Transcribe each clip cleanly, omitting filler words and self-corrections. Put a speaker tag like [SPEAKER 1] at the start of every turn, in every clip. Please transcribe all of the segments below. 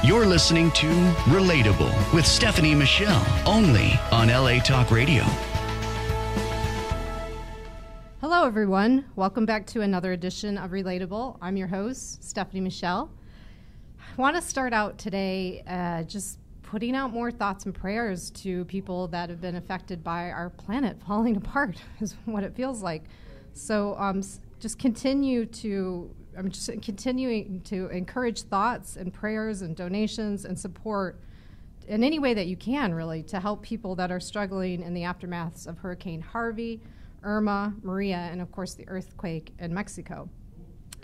[SPEAKER 1] You're listening to Relatable with Stephanie Michelle, only on LA Talk Radio.
[SPEAKER 2] Hello, everyone. Welcome back to another edition of Relatable. I'm your host, Stephanie Michelle. I want to start out today just putting out more thoughts and prayers to people that have been affected by our planet falling apart, is what it feels like. So I'm just continuing to encourage thoughts and prayers and donations and support in any way that you can, really, to help people that are struggling in the aftermaths of Hurricane Harvey, Irma, Maria, and of course the earthquake in Mexico.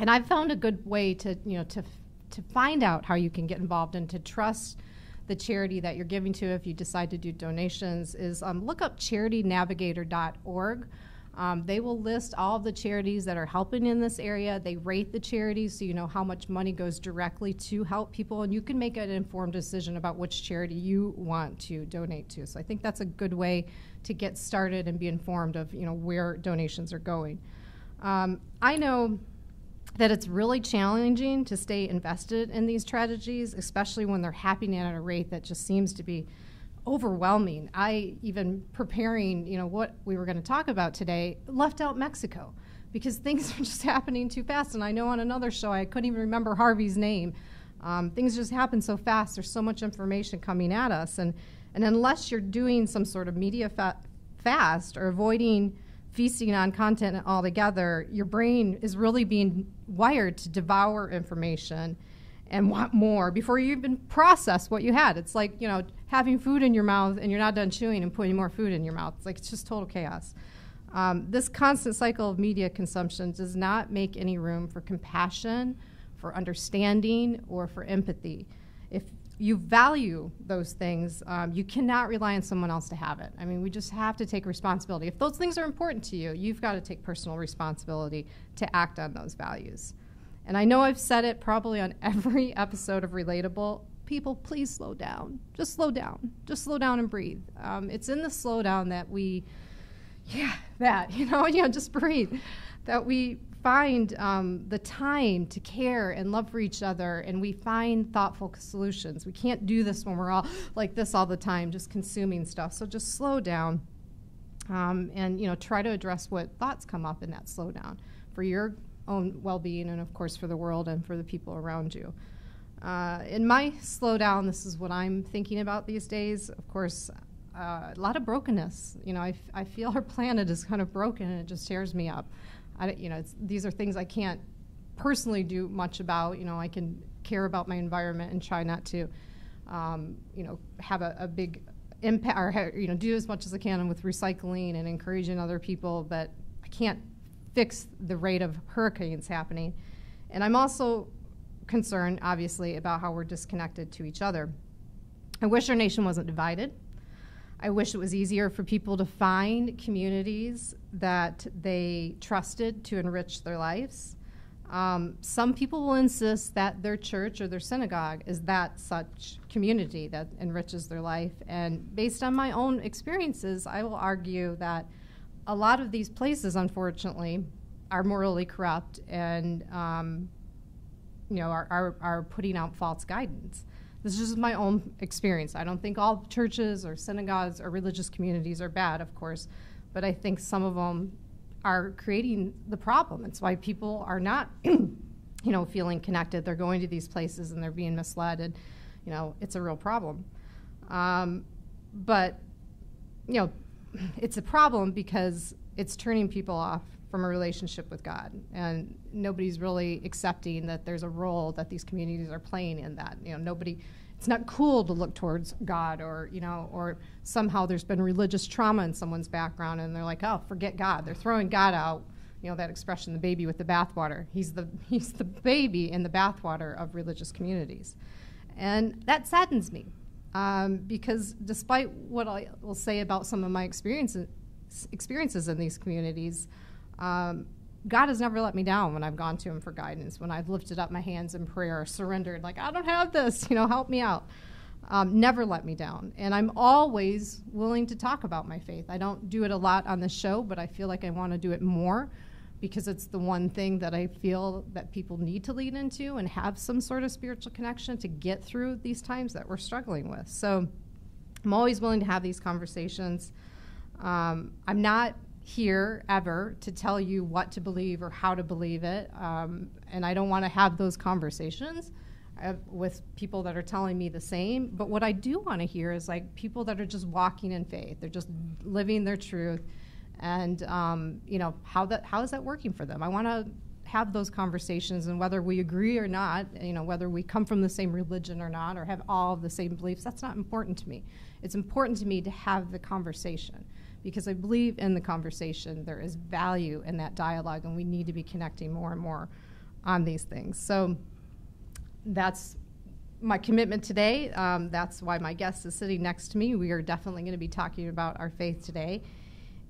[SPEAKER 2] And I've found a good way to find out how you can get involved and to trust the charity that you're giving to if you decide to do donations is look up charitynavigator.org. They will list all of the charities that are helping in this area. They rate the charities so you know how much money goes directly to help people, and you can make an informed decision about which charity you want to donate to. So I think that's a good way to get started and be informed of where donations are going. I know that it's really challenging to stay invested in these tragedies, especially when they're happening at a rate that just seems to be overwhelming. I, even preparing, what we were going to talk about today, left out Mexico because things are just happening too fast. And I know on another show, I couldn't even remember Harvey's name. Things just happen so fast. There's so much information coming at us. And unless you're doing some sort of media fast or avoiding feasting on content altogether, your brain is really being wired to devour information and want more before you even process what you had. It's like, having food in your mouth and you're not done chewing and putting more food in your mouth. It's just total chaos. This constant cycle of media consumption does not make any room for compassion, for understanding, or for empathy. If you value those things, you cannot rely on someone else to have it. I mean, we just have to take responsibility. If those things are important to you, you've got to take personal responsibility to act on those values. And I know I've said it probably on every episode of Relatable. People, please slow down. Just slow down. Just slow down and breathe. It's in the slowdown that just breathe. That we find the time to care and love for each other, and we find thoughtful solutions. We can't do this when we're all like this all the time, just consuming stuff. So just slow down and try to address what thoughts come up in that slowdown for your own well-being and, of course, for the world and for the people around you. In my slowdown, this is what I'm thinking about these days. Of course, a lot of brokenness. I feel our planet is kind of broken, and it just tears me up. These are things I can't personally do much about. I can care about my environment and try not to, have a big impact or do as much as I can with recycling and encouraging other people. But I can't fix the rate of hurricanes happening. And I'm also concerned, obviously, about how we're disconnected to each other. I wish our nation wasn't divided. I wish it was easier for people to find communities that they trusted to enrich their lives. Some people will insist that their church or their synagogue is that such community that enriches their life. And based on my own experiences, I will argue that a lot of these places, unfortunately, are morally corrupt and are putting out false guidance. This is just my own experience. I don't think all churches or synagogues or religious communities are bad, of course, but I think some of them are creating the problem. It's why people are not, feeling connected. They're going to these places and they're being misled, and, it's a real problem. But it's a problem because it's turning people off from a relationship with God, and nobody's really accepting that there's a role that these communities are playing in that. It's not cool to look towards God, or somehow there's been religious trauma in someone's background, and they're like, oh, forget God. They're throwing God out. That expression, the baby with the bathwater. He's the baby in the bathwater of religious communities, and that saddens me. Because despite what I will say about some of my experiences in these communities, God has never let me down when I've gone to him for guidance, when I've lifted up my hands in prayer, surrendered, like, I don't have this, help me out. Never let me down. And I'm always willing to talk about my faith. I don't do it a lot on the show, but I feel like I want to do it more because it's the one thing that I feel that people need to lean into and have some sort of spiritual connection to get through these times that we're struggling with. So I'm always willing to have these conversations. I'm not here ever to tell you what to believe or how to believe it, and I don't want to have those conversations with people that are telling me the same. But what I do want to hear is like people that are just walking in faith. They're just living their truth, and how is that working for them? I want to have those conversations, and whether we agree or not, whether we come from the same religion or not, or have all of the same beliefs, that's not important to me. It's important to me to have the conversation, because I believe in the conversation. There is value in that dialogue, and we need to be connecting more and more on these things. So that's my commitment today. That's why my guest is sitting next to me. We are definitely going to be talking about our faith today.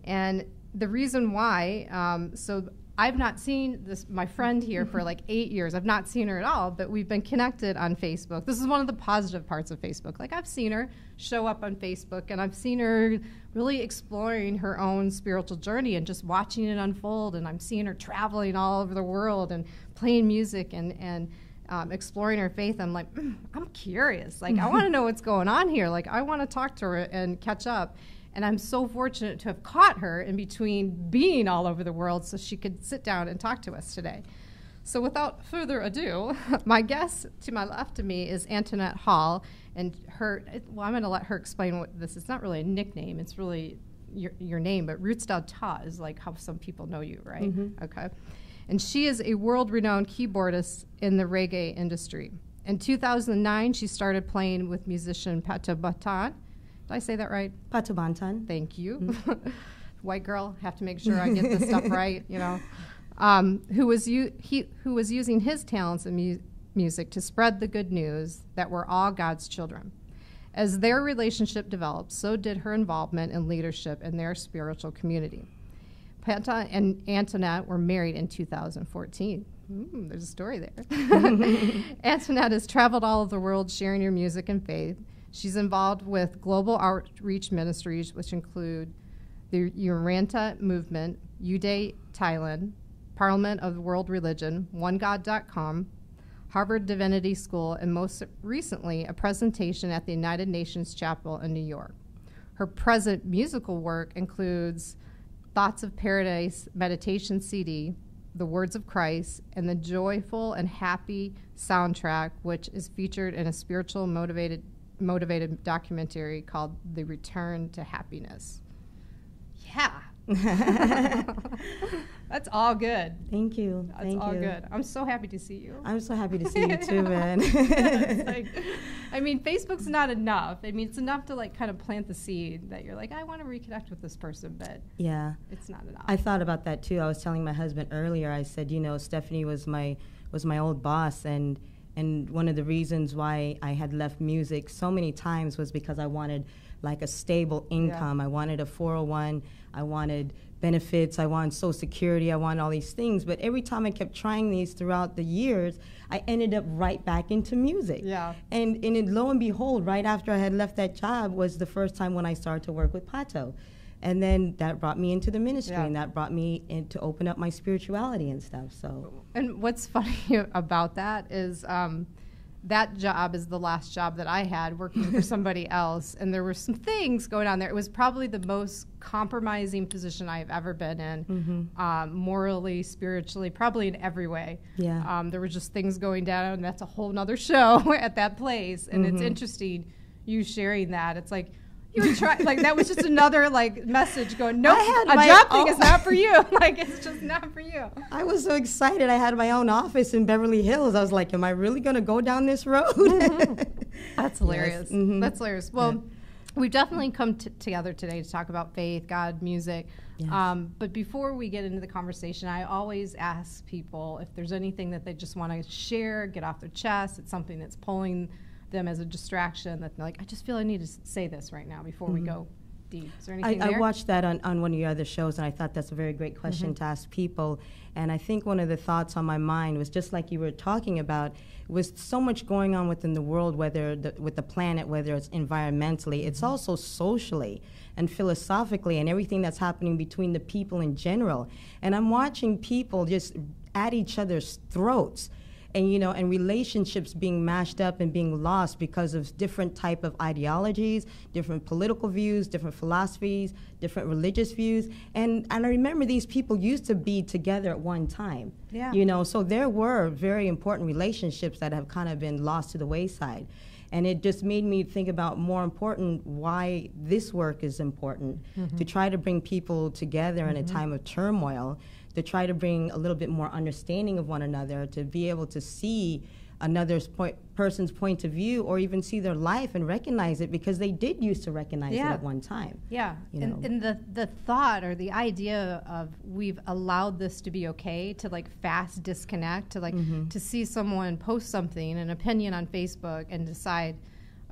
[SPEAKER 2] And the reason why, so I've not seen my friend here for like 8 years. I've not seen her at all, but we've been connected on Facebook. This is one of the positive parts of Facebook. Like, I've seen her show up on Facebook, and I've seen her really exploring her own spiritual journey and just watching it unfold. And I'm seeing her traveling all over the world and playing music and exploring her faith. I'm like, I'm curious. Like, I want to know what's going on here. Like, I want to talk to her and catch up. And I'm so fortunate to have caught her in between being all over the world so she could sit down and talk to us today. So without further ado, my guest to my left of me is Antoinette Hall. And I'm going to let her explain what this is. It's not really a nickname. It's really your name. But Rootsdawtah is like how some people know you, right? Mm-hmm. Okay. And she is a world-renowned keyboardist in the reggae industry. In 2009, she started playing with musician Antoinette Banton. Did I say that right?
[SPEAKER 3] Antoinette Banton.
[SPEAKER 2] Thank you. Mm-hmm. White girl, have to make sure I get this stuff right, who was using his talents in music to spread the good news that we're all God's children. As their relationship developed, so did her involvement in leadership in their spiritual community. Banton and Antoinette were married in 2014. There's a story there. Antoinette has traveled all over the world sharing her music and faith. She's involved with global outreach ministries, which include the Uranta Movement, Uday Thailand, Parliament of World Religion, OneGod.com, Harvard Divinity School, and most recently, a presentation at the United Nations Chapel in New York. Her present musical work includes Thoughts of Paradise meditation CD, The Words of Christ, and the Joyful and Happy soundtrack, which is featured in a spiritual motivated documentary called The Return to Happiness. Yeah. That's all good.
[SPEAKER 3] Thank you.
[SPEAKER 2] That's all good. I'm so happy to see you.
[SPEAKER 3] I'm so happy to see you too, man.
[SPEAKER 2] Facebook's not enough. It's enough to like kind of plant the seed that you're like, I want to reconnect with this person, but
[SPEAKER 3] yeah,
[SPEAKER 2] it's not enough.
[SPEAKER 3] I thought about that too. I was telling my husband earlier, I said, Stephanie was my old boss, and one of the reasons why I had left music so many times was because I wanted like a stable income. Yeah. I wanted a 401. I wanted benefits. I wanted Social Security. I wanted all these things. But every time I kept trying these throughout the years, I ended up right back into music.
[SPEAKER 2] Yeah.
[SPEAKER 3] And lo and behold, right after I had left that job was the first time when I started to work with Pato. And then that brought me into the ministry, and that brought me in to open up my spirituality and stuff. So. And
[SPEAKER 2] what's funny about that is that job is the last job that I had working for somebody else, and there were some things going on there. It was probably the most compromising position I've ever been in, morally, spiritually, probably in every way.
[SPEAKER 3] Yeah.
[SPEAKER 2] There were just things going down, and that's a whole nother show at that place. And it's interesting you sharing that. It's like, you were trying, like, that was just another, like, message going, nope, a job thing is not for you. Like, it's just not for you.
[SPEAKER 3] I was so excited. I had my own office in Beverly Hills. I was like, am I really going to go down this road?
[SPEAKER 2] That's hilarious. Yes. That's hilarious. Well, we've definitely come together today to talk about faith, God, music. Yes. But before we get into the conversation, I always ask people if there's anything that they just want to share, get off their chest. It's something that's pulling them as a distraction, that they're like, I just feel I need to say this right now before we go Dee? Is there anything
[SPEAKER 3] I
[SPEAKER 2] there?
[SPEAKER 3] watched that on one of your other shows, and I thought that's a very great question to ask people. And I think one of the thoughts on my mind was just like you were talking about, was so much going on within the world, whether with the planet, whether it's environmentally, it's also socially and philosophically, and everything that's happening between the people in general. And I'm watching people just at each other's throats, and and relationships being mashed up and being lost because of different type of ideologies, different political views, different philosophies, different religious views. And I remember these people used to be together at one time.
[SPEAKER 2] Yeah.
[SPEAKER 3] So there were very important relationships that have kind of been lost to the wayside. And it just made me think about more important why this work is important, to try to bring people together in a time of turmoil, to try to bring a little bit more understanding of one another, to be able to see another person's point of view, or even see their life and recognize it, because they did used to recognize it at one time.
[SPEAKER 2] Yeah, and the thought or the idea of we've allowed this to be okay, to like fast disconnect, to like to see someone post something, an opinion on Facebook, and decide,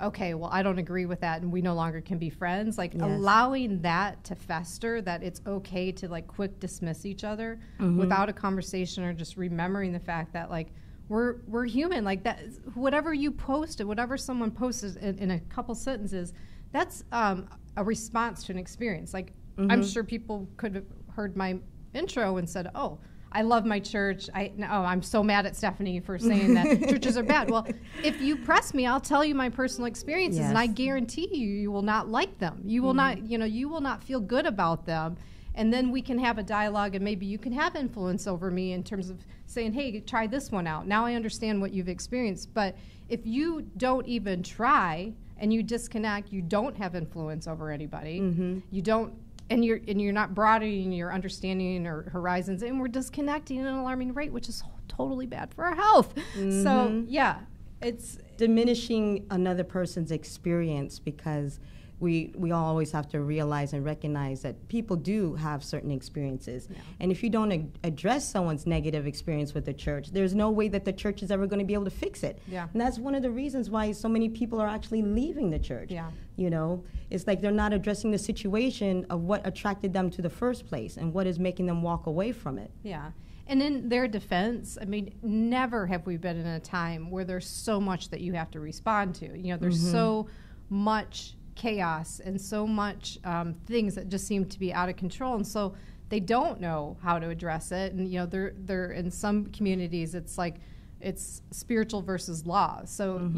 [SPEAKER 2] okay, well, I don't agree with that, and we no longer can be friends. Like allowing that to fester, that it's okay to like quick dismiss each other without a conversation, or just remembering the fact that like we're human. Like that, whatever you posted, whatever someone posted in a couple sentences, that's a response to an experience. Like I'm sure people could have heard my intro and said, "Oh, I love my church. I'm so mad at Stephanie for saying that churches are bad." Well, if you press me, I'll tell you my personal experiences, and I guarantee you will not like them. You will not, you will not feel good about them. And then we can have a dialogue, and maybe you can have influence over me in terms of saying, "Hey, try this one out. Now I understand what you've experienced." But if you don't even try and you disconnect, you don't have influence over anybody. You don't. And you're not broadening your understanding or horizons, and we're disconnecting at an alarming rate, which is totally bad for our health. So yeah, it's
[SPEAKER 3] diminishing another person's experience, because we all always have to realize and recognize that people do have certain experiences. And if you don't address someone's negative experience with the church, there's no way that the church is ever going to be able to fix it. And that's one of the reasons why so many people are actually leaving the church. It's like they're not addressing the situation of what attracted them to the first place and what is making them walk away from it.
[SPEAKER 2] And in their defense, I mean, never have we been in a time where there's so much that you have to respond to. There's so much chaos and so much things that just seem to be out of control, and so they don't know how to address it. And they're in some communities, it's like it's spiritual versus law. So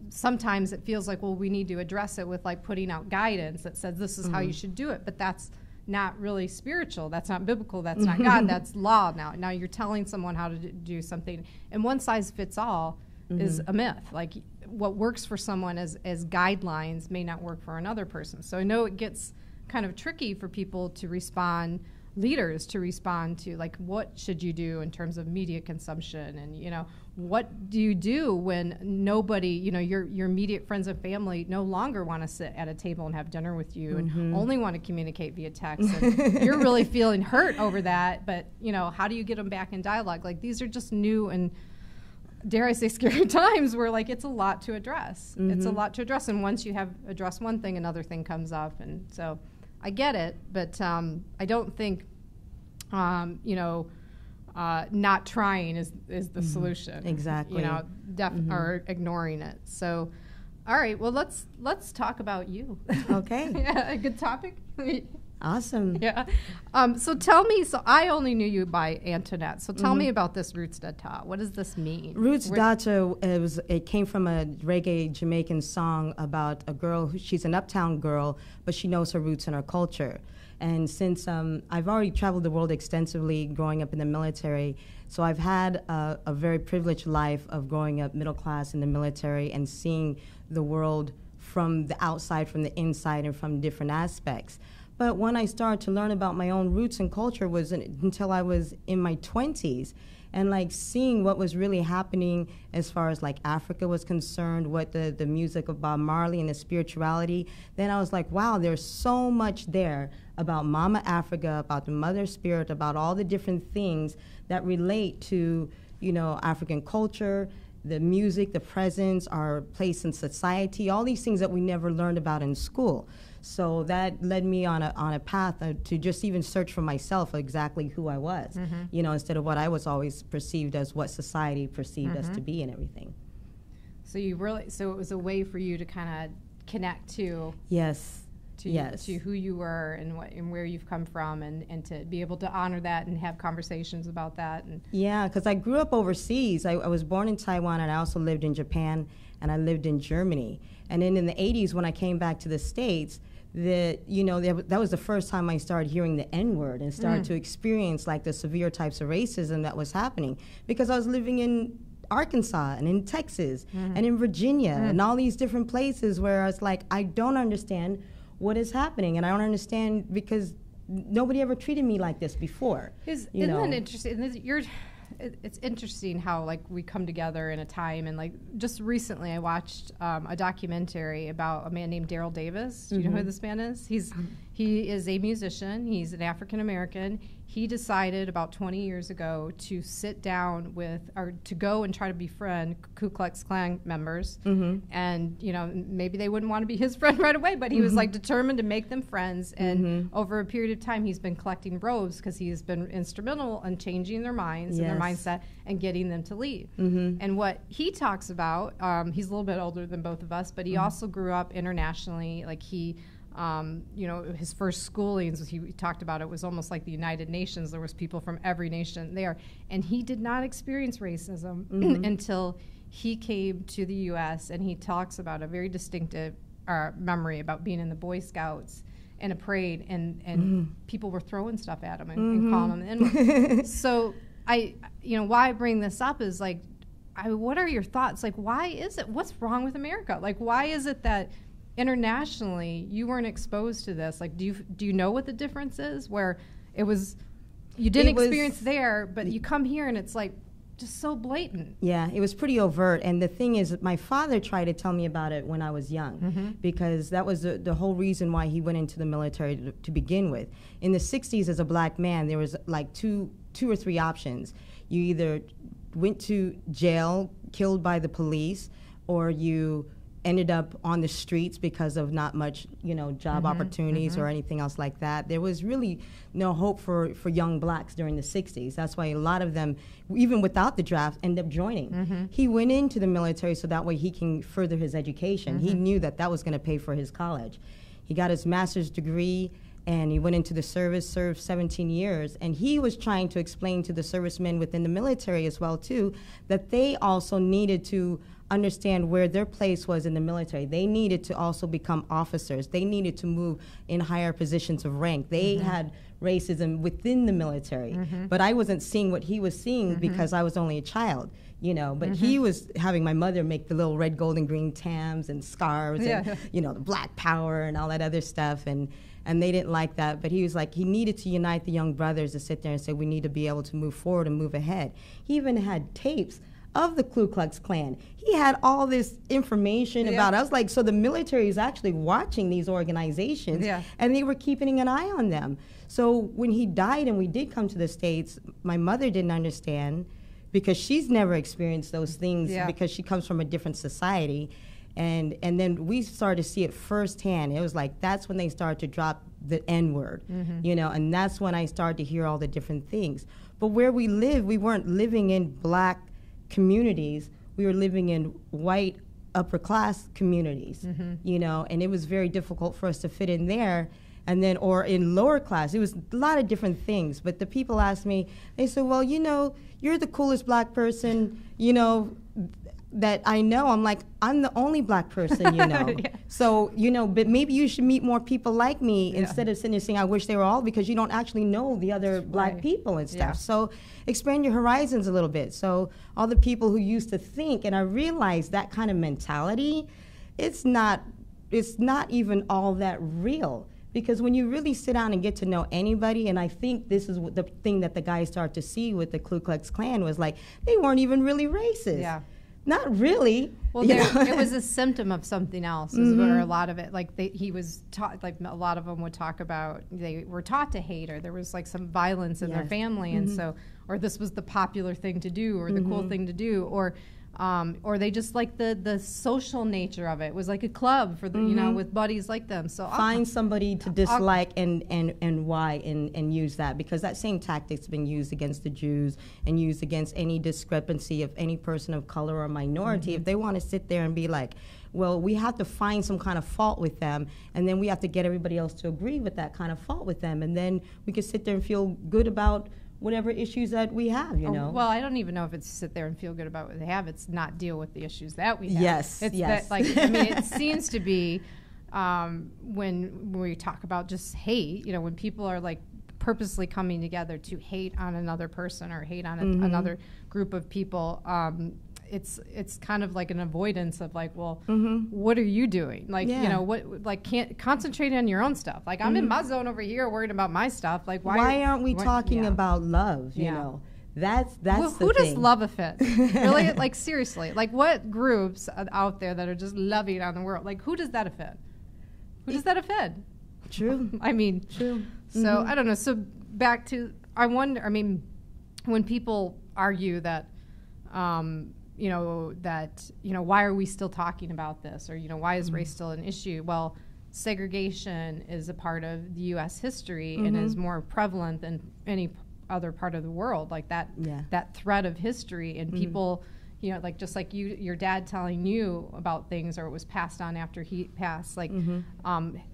[SPEAKER 2] sometimes it feels like, well, we need to address it with like putting out guidance that says this is how you should do it, but that's not really spiritual, that's not biblical, that's not God, that's law. Now you're telling someone how to do something, and one size fits all is a myth. Like what works for someone as guidelines may not work for another person. So I know it gets kind of tricky for people to respond, leaders to respond to, like, what should you do in terms of media consumption, and what do you do when nobody, your immediate friends and family no longer want to sit at a table and have dinner with you and only want to communicate via text, and you're really feeling hurt over that, but how do you get them back in dialogue? Like, these are just new and, dare I say, scary times where like it's a lot to address. It's a lot to address, and once you have addressed one thing, another thing comes up, and so I get it, but I don't think not trying is the solution.
[SPEAKER 3] Exactly.
[SPEAKER 2] Or ignoring it. So, all right, well, let's talk about you.
[SPEAKER 3] Okay.
[SPEAKER 2] Yeah, a good topic.
[SPEAKER 3] Awesome.
[SPEAKER 2] Yeah. So tell me, so I only knew you by Antoinette. So tell me about this Rootsdawtah. What does this mean?
[SPEAKER 3] Rootsdawtah, it came from a reggae Jamaican song about a girl, she's an uptown girl, but she knows her roots and her culture. And since I've already traveled the world extensively growing up in the military, so I've had a very privileged life of growing up middle class in the military and seeing the world from the outside, from the inside, and from different aspects. But when I started to learn about my own roots and culture was until I was in my 20s, and like seeing what was really happening as far as like Africa was concerned, what the music of Bob Marley and the spirituality, then I was like, wow, there's so much there about Mama Africa, about the Mother Spirit, about all the different things that relate to, African culture the music, the presence, our place in society, all these things that we never learned about in school. So that led me on a path to just even search for myself exactly who I was, you know, instead of what I was always perceived as, what society perceived us to be and everything.
[SPEAKER 2] So so it was a way for you to kind of connect to to who you were and where you've come from, and to be able to honor that and have conversations about that. And
[SPEAKER 3] yeah, because I grew up overseas. I was born in Taiwan, and I also lived in Japan, and I lived in Germany. And then in the 80s, when I came back to the States, that was the first time I started hearing the N-word and started to experience like the severe types of racism that was happening, because I was living in Arkansas and in Texas and in Virginia and all these different places where I was like, I don't understand what is happening, and I don't understand because nobody ever treated me like this before.
[SPEAKER 2] Isn't that interesting? It's interesting how like we come together in a time, and like just recently I watched a documentary about a man named Daryl Davis. Do you know who this man is? He is a musician. He's an African American. He decided about 20 years ago to sit down to go and try to befriend Ku Klux Klan members. And, maybe they wouldn't want to be his friend right away, but he was like determined to make them friends. And over a period of time, he's been collecting robes because he's been instrumental in changing their minds and their mindset and getting them to leave. And what he talks about, he's a little bit older than both of us, but he also grew up internationally. Like he, his first schoolings, he talked about it was almost like the United Nations. There was people from every nation there. And he did not experience racism until he came to the U.S., and he talks about a very distinctive memory about being in the Boy Scouts in a parade, and people were throwing stuff at him and calling him in. So why I bring this up is like, what are your thoughts? Like, why is it? What's wrong with America? Like, why is it that internationally you weren't exposed to this? Like, do you know what the difference is, where you didn't experience there, but you come here and it's like just so blatant? Yeah,
[SPEAKER 3] it was pretty overt. And the thing is, my father tried to tell me about it when I was young, because that was the whole reason why he went into the military to begin with. In the 60s, as a black man, there was like two or three options. You either went to jail, killed by the police, or you ended up on the streets because of not much, job opportunities or anything else like that. There was really no hope for young blacks during the 60s. That's why a lot of them, even without the draft, end up joining. He went into the military so that way he can further his education. He knew that was going to pay for his college. He got his master's degree, and he went into the service, served 17 years, and he was trying to explain to the servicemen within the military as well, too, that they also needed to understand where their place was in the military. They needed to also become officers. They needed to move in higher positions of rank. They had racism within the military, but I wasn't seeing what he was seeing because I was only a child, but he was having my mother make the little red, gold, and green tams and scarves and, the black power and all that other stuff, and they didn't like that. But he was like, he needed to unite the young brothers to sit there and say, we need to be able to move forward and move ahead. He even had tapes of the Ku Klux Klan. He had all this information about it. I was like, so the military is actually watching these organizations, and they were keeping an eye on them. So when he died and we did come to the States, my mother didn't understand, because she's never experienced those things because she comes from a different society. And then we started to see it firsthand. It was like, that's when they started to drop the N-word, and that's when I started to hear all the different things. But where we live, we weren't living in black communities. We were living in white upper class communities, and it was very difficult for us to fit in there. And then, or in lower class, it was a lot of different things. But the people asked me, they said, well, you're the coolest black person, that I know. I'm like, I'm the only black person, So, but maybe you should meet more people like me instead of sitting there saying, I wish they were all, because you don't actually know the other black people and stuff. So expand your horizons a little bit. So all the people who used to think, and I realized that kind of mentality, it's not even all that real. Because when you really sit down and get to know anybody, and I think this is the thing that the guys start to see with the Ku Klux Klan was like, they weren't even really racist. Yeah. Not really.
[SPEAKER 2] Well, it was a symptom of something else, is where a lot of it, like he was taught, like a lot of them would talk about, they were taught to hate, or there was like some violence in their family, and so, or this was the popular thing to do, or the cool thing to do, or or they just like the social nature of it. It was like a club for the, you know, with buddies like them. So
[SPEAKER 3] find somebody to dislike and why, and use that, because that same tactic's been used against the Jews and used against any discrepancy of any person of color or minority. If they want to sit there and be like, well, we have to find some kind of fault with them, and then we have to get everybody else to agree with that kind of fault with them, and then we can sit there and feel good about whatever issues that we have, you know.
[SPEAKER 2] Well, I don't even know if it's sit there and feel good about what they have. It's not deal with the issues that we have.
[SPEAKER 3] Yes,
[SPEAKER 2] it's
[SPEAKER 3] yes.
[SPEAKER 2] That, like, I mean, it seems to be when we talk about just hate, you know, when people are like purposely coming together to hate on another person or hate on another group of people, it's kind of like an avoidance of like, well, what are you doing? Like, you know, what, like, can't concentrate on your own stuff. Like, I'm in my zone over here worried about my stuff. Like, why
[SPEAKER 3] aren't we talking about love? You know, that's well,
[SPEAKER 2] who does love offend? Really? Like, seriously, like, what groups out there that are just loving on the world? Like, who does that offend? Who does that offend?
[SPEAKER 3] True.
[SPEAKER 2] I mean,
[SPEAKER 3] true.
[SPEAKER 2] So I don't know. So back to, I wonder, I mean, when people argue that, you know, that, you know, why are we still talking about this? Or, you know, why is race still an issue? Well, segregation is a part of the U.S. history and is more prevalent than any other part of the world. Like that, that thread of history, and people, you know, like just like your dad telling you about things, or it was passed on after he passed, like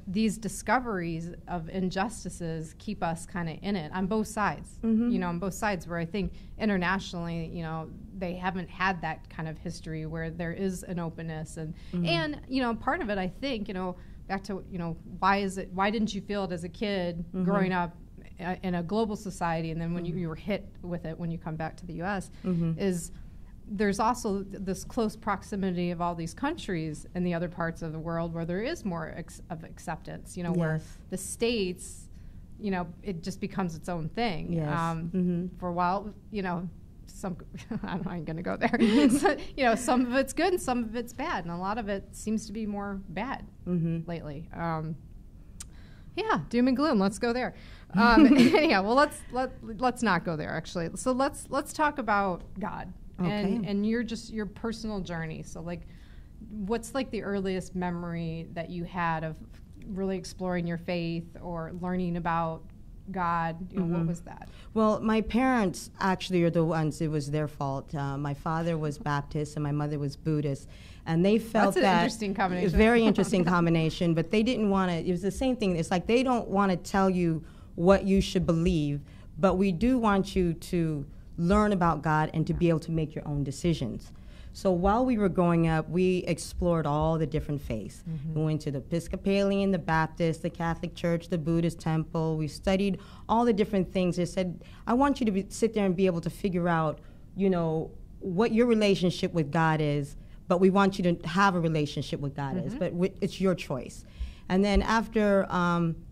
[SPEAKER 2] these discoveries of injustices keep us kind of in it on both sides, you know, on both sides, where I think internationally, you know, they haven't had that kind of history where there is an openness and, you know, part of it, I think, you know, back to, you know, why didn't you feel it as a kid growing up in a global society, and then when you were hit with it when you come back to the U.S., is there's also this close proximity of all these countries in the other parts of the world where there is more of acceptance, you know, where the States, you know, it just becomes its own thing. For a while, you know, I'm not going to go there. So, you know, some of it's good and some of it's bad, and a lot of it seems to be more bad lately. Yeah, doom and gloom. Let's go there. Yeah, well, let's not go there, actually. So let's talk about God. And your personal journey. So, like, what's like the earliest memory that you had of really exploring your faith or learning about God? You know, what was that?
[SPEAKER 3] Well, my parents actually are the ones, it was their fault. My father was Baptist and my mother was Buddhist. And they felt
[SPEAKER 2] that's an interesting combination.
[SPEAKER 3] It's a very interesting combination, but they didn't want to, it was the same thing. It's like they don't want to tell you what you should believe, but we do want you to learn about God and to be able to make your own decisions. So while we were growing up, we explored all the different faiths. We went to the Episcopalian, the Baptist, the Catholic Church, the Buddhist temple. We studied all the different things. They said, I want you to sit there and be able to figure out, you know, what your relationship with God is, but we want you to have a relationship with God is, but it's your choice. And then after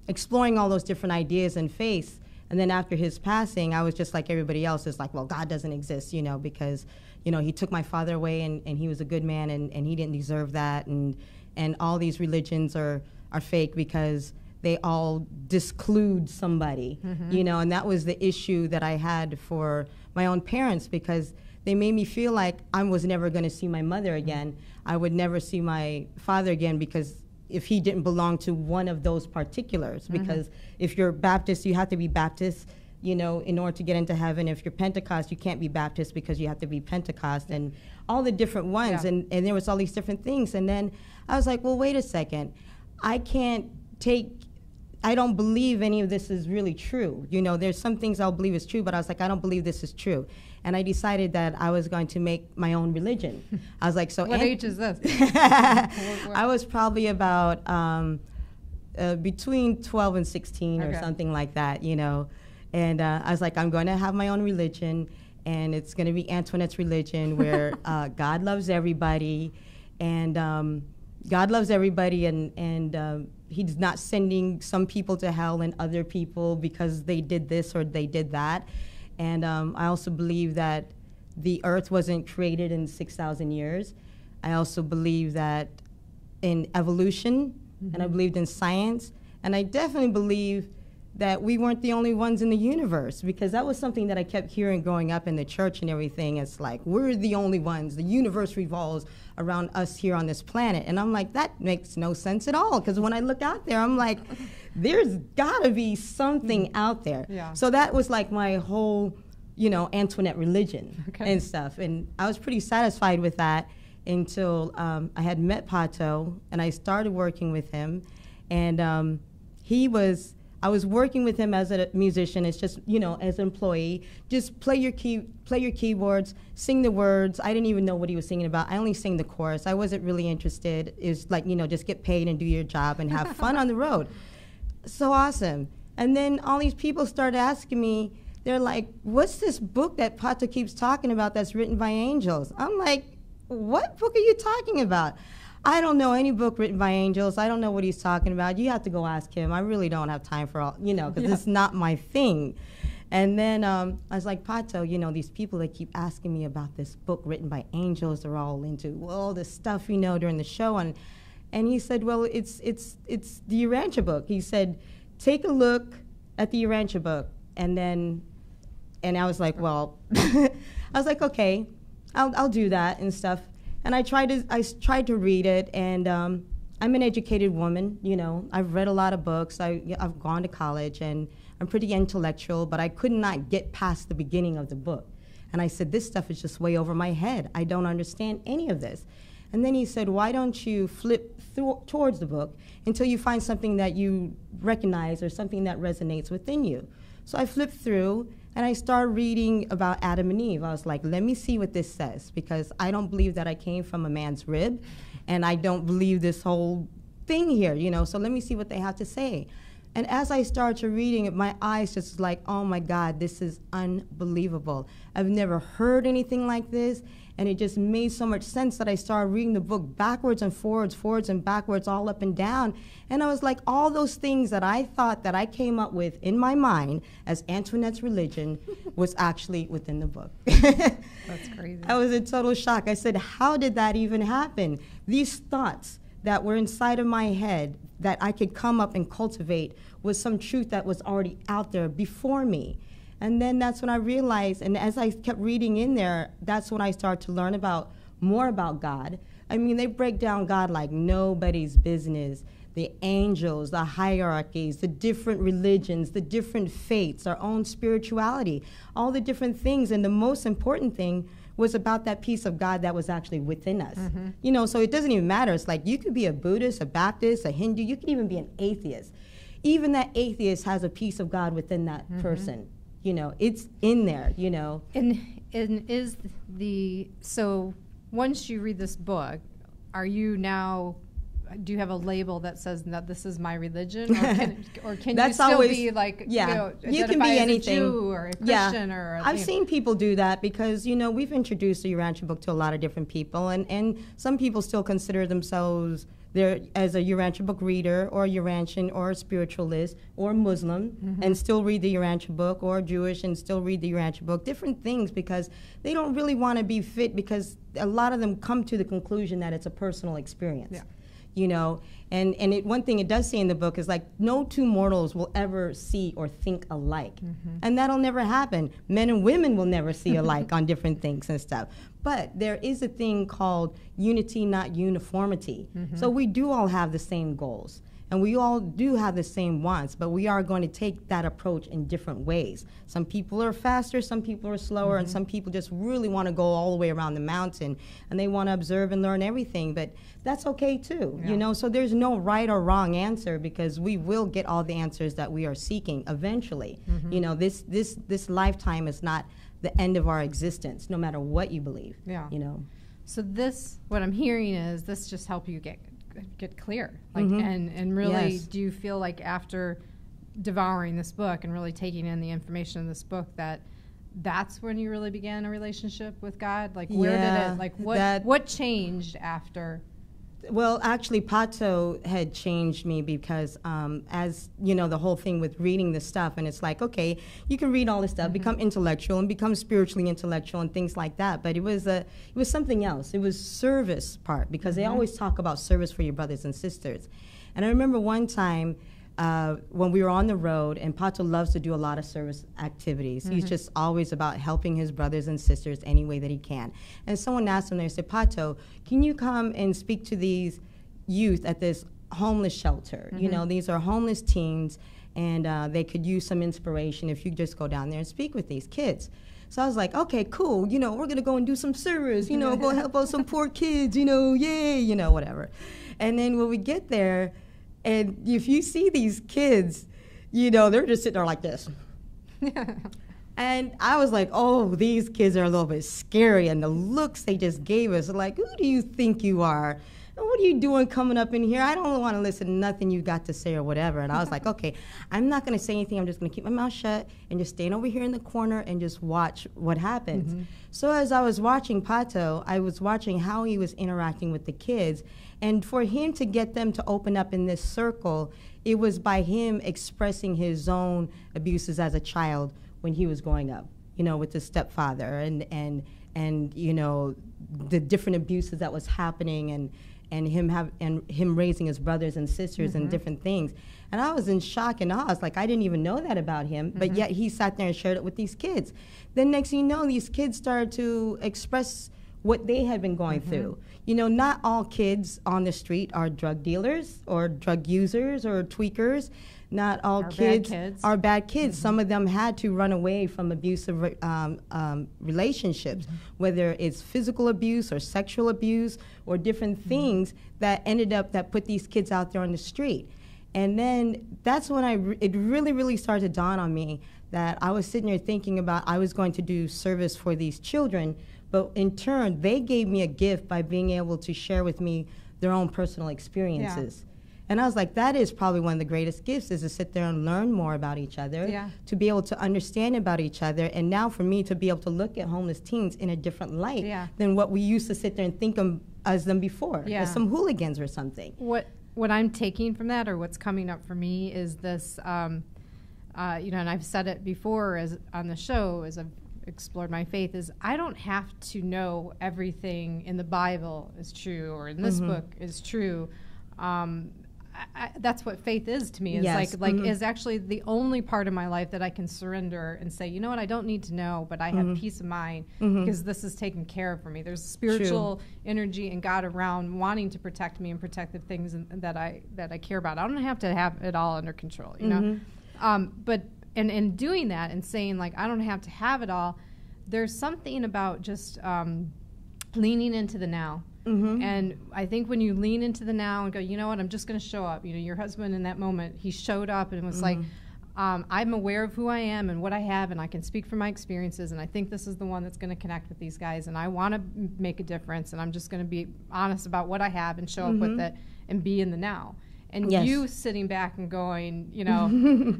[SPEAKER 3] exploring all those different ideas and faiths, and then after his passing, I was just like everybody else. It's like, well, God doesn't exist, you know, because, you know, he took my father away and he was a good man and he didn't deserve that. And all these religions are fake because they all disclude somebody, you know, and that was the issue that I had for my own parents, because they made me feel like I was never going to see my mother again. I would never see my father again, because if he didn't belong to one of those particulars, because if you're Baptist, you have to be Baptist, you know, in order to get into heaven. If you're Pentecost, you can't be Baptist because you have to be Pentecost, and all the different ones, and there was all these different things. And then I was like, well, wait a second, I don't believe any of this is really true. You know, there's some things I'll believe is true, but I was like, I don't believe this is true. And I decided that I was going to make my own religion. I was like, so
[SPEAKER 2] what age is this?
[SPEAKER 3] I was probably about between 12 and 16 or something like that, you know. And I was like, I'm going to have my own religion, and it's going to be Antoinette's religion, where God loves everybody, and God loves everybody, and he's not sending some people to hell and other people because they did this or they did that. And I also believe that the earth wasn't created in 6,000 years. I also believe that in evolution, and I believed in science, and I definitely believe that we weren't the only ones in the universe, because that was something that I kept hearing growing up in the church and everything. It's like, we're the only ones. The universe revolves around us here on this planet. And I'm like, that makes no sense at all, because when I look out there, I'm like, there's got to be something out there.
[SPEAKER 2] Yeah.
[SPEAKER 3] So that was like my whole, you know, Antoinette religion and stuff. And I was pretty satisfied with that until I had met Pato, and I started working with him. And I was working with him as a musician. It's just, you know, as an employee, just play your keyboards, sing the words. I didn't even know what he was singing about. I only sang the chorus. I wasn't really interested. It's like, you know, just get paid and do your job and have fun on the road. So awesome. And then all these people started asking me, they're like, what's this book that Pato keeps talking about that's written by angels? I'm like, what book are you talking about? I don't know any book written by angels. I don't know what he's talking about. You have to go ask him. I really don't have time for all, you know, because it's not my thing. And then I was like, Pato, you know, these people that keep asking me about this book written by angels, they're all into all this stuff, you know, during the show. And he said, well, it's the Urantia book. He said, take a look at the Urantia book. And I was like, well, I was like, okay, I'll do that and stuff. And I tried to read it, and I'm an educated woman, you know. I've read a lot of books. I've gone to college, and I'm pretty intellectual, but I could not get past the beginning of the book. And I said, this stuff is just way over my head. I don't understand any of this. And then he said, why don't you flip towards the book until you find something that you recognize or something that resonates within you. So I flipped through, and I started reading about Adam and Eve. I was like, let me see what this says, because I don't believe that I came from a man's rib, and I don't believe this whole thing here, you know, so let me see what they have to say. And as I started to reading it, my eyes just like, oh my God, this is unbelievable. I've never heard anything like this, and it just made so much sense that I started reading the book backwards and forwards and backwards, all up and down. And I was like, all those things that I thought that I came up with in my mind as Antoinette's religion was actually within the book.
[SPEAKER 2] That's crazy.
[SPEAKER 3] I was in total shock. I said, how did that even happen? These thoughts that were inside of my head that I could come up and cultivate was some truth that was already out there before me. And then that's when I realized, and as I kept reading in there, that's when I started to learn more about God. I mean, they break down God like nobody's business. The angels, the hierarchies, the different religions, the different faiths, our own spirituality, all the different things. And the most important thing was about that piece of God that was actually within us. Mm-hmm. You know, so it doesn't even matter. It's like you could be a Buddhist, a Baptist, a Hindu, you could even be an atheist. Even that atheist has a piece of God within that person. You know, it's in there, you know.
[SPEAKER 2] And is so once you read this book, are you now, do you have a label that says that this is my religion? Or can you still always, be like,
[SPEAKER 3] yeah,
[SPEAKER 2] you know,
[SPEAKER 3] you can be anything.
[SPEAKER 2] A Jew or a Christian or
[SPEAKER 3] I've seen people do that because, you know, we've introduced the Urantia book to a lot of different people, and some people still consider themselves there as a Urantia book reader or a Urantian or a spiritualist or Muslim and still read the Urantia book, or Jewish and still read the Urantia book, different things, because they don't really want to be fit, because a lot of them come to the conclusion that it's a personal experience. Yeah. You know, and one thing it does say in the book is like, no two mortals will ever see or think alike. And that'll never happen. Men and women will never see alike on different things and stuff. But there is a thing called unity, not uniformity. So we do all have the same goals, and we all do have the same wants, but we are going to take that approach in different ways. Some people are faster, some people are slower, and some people just really want to go all the way around the mountain, and they want to observe and learn everything, but that's okay too, you know? So there's no right or wrong answer, because we will get all the answers that we are seeking eventually. You know, this lifetime is not the end of our existence, no matter what you believe, you know?
[SPEAKER 2] So what I'm hearing is this just help you get clear, like, and really, do you feel like after devouring this book and really taking in the information in this book that's when you really began a relationship with God? Like, where did it, like, what changed after?
[SPEAKER 3] Well, actually, Pato had changed me because, as you know, the whole thing with reading this stuff, and it's like, okay, you can read all this stuff, become intellectual, and become spiritually intellectual, and things like that. But it was something else. It was service part, because they always talk about service for your brothers and sisters. And I remember one time, when we were on the road, and Pato loves to do a lot of service activities. He's just always about helping his brothers and sisters any way that he can. And someone asked him, they said, Pato, can you come and speak to these youth at this homeless shelter? You know, these are homeless teens, and they could use some inspiration if you just go down there and speak with these kids. So I was like, okay, cool, you know, we're gonna go and do some service, you know, go help out some poor kids, you know, yay, you know, whatever. And then when we get there, and if you see these kids, you know, they're just sitting there like this. And I was like, oh, these kids are a little bit scary, and the looks they just gave us, like, who do you think you are? What are you doing coming up in here? I don't want to listen to nothing you got to say or whatever. And I was like, okay, I'm not going to say anything. I'm just going to keep my mouth shut and just stand over here in the corner and just watch what happens. So as I was watching Pato, I was watching how he was interacting with the kids. And for him to get them to open up in this circle, it was by him expressing his own abuses as a child when he was growing up, you know, with his stepfather and you know, the different abuses that was happening, and him raising his brothers and sisters and different things. And I was in shock and awe. I was like, I didn't even know that about him, but yet he sat there and shared it with these kids. Then next thing you know, these kids started to express what they had been going through. You know, not all kids on the street are drug dealers or drug users or tweakers. Not all kids are bad kids. Some of them had to run away from abusive relationships, whether it's physical abuse or sexual abuse or different things that that put these kids out there on the street. And then that's when it really, really started to dawn on me that I was sitting there thinking about I was going to do service for these children, but in turn, they gave me a gift by being able to share with me their own personal experiences. And I was like, that is probably one of the greatest gifts, is to sit there and learn more about each other, to be able to understand about each other, and now for me to be able to look at homeless teens in a different light than what we used to sit there and think of as them before, as some hooligans or something.
[SPEAKER 2] What I'm taking from that, or what's coming up for me, is this, you know, and I've said it before as on the show as I've explored my faith, is I don't have to know everything in the Bible is true or in this book is true. That's what faith is to me. Is is actually the only part of my life that I can surrender and say, you know what, I don't need to know, but I have peace of mind because this is taken care of for me. There's spiritual energy and God around wanting to protect me and protect the things that I care about. I don't have to have it all under control, you know. But in doing that and saying, like, I don't have to have it all, there's something about just leaning into the now. And I think when you lean into the now and go, you know what, I'm just going to show up. You know, your husband in that moment, he showed up and was like, I'm aware of who I am and what I have, and I can speak from my experiences, and I think this is the one that's going to connect with these guys, and I want to make a difference, and I'm just going to be honest about what I have and show up with it and be in the now. And you sitting back and going, you know,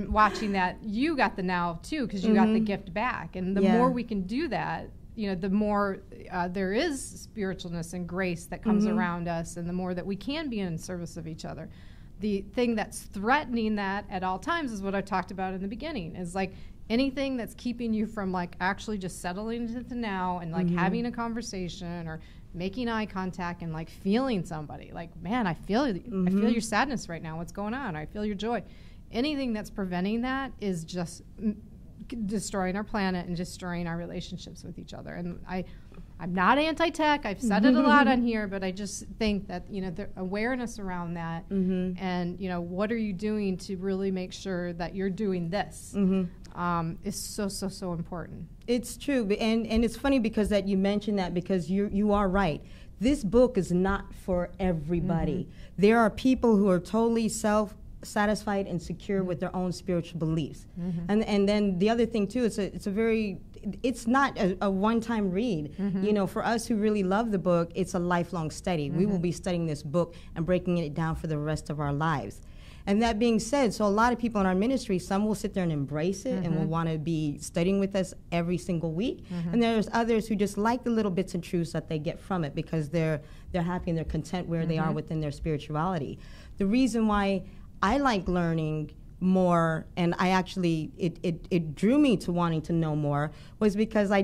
[SPEAKER 2] watching that, you got the now too, because you got the gift back. And the more we can do that, you know, the more there is spiritualness and grace that comes around us, and the more that we can be in service of each other. The thing that's threatening that at all times is what I talked about in the beginning, is like anything that's keeping you from like actually just settling into the now and like having a conversation or making eye contact and like feeling somebody. Like, man, I feel your sadness right now. What's going on? I feel your joy. Anything that's preventing that is just destroying our planet and destroying our relationships with each other. And I'm not anti-tech. I've said it a lot on here, but I just think that, you know, the awareness around that and, you know, what are you doing to really make sure that you're doing this is so important.
[SPEAKER 3] It's true. And it's funny because that you mentioned that, because you are right. This book is not for everybody. There are people who are totally satisfied and secure with their own spiritual beliefs. And then the other thing too, it's not a one-time read. You know, for us who really love the book, it's a lifelong study. We will be studying this book and breaking it down for the rest of our lives. And that being said, so a lot of people in our ministry, some will sit there and embrace it and will want to be studying with us every single week. And there's others who just like the little bits and truths that they get from it because they're happy and they're content where they are within their spirituality. The reason why I like learning more, and I actually, it drew me to wanting to know more, was because I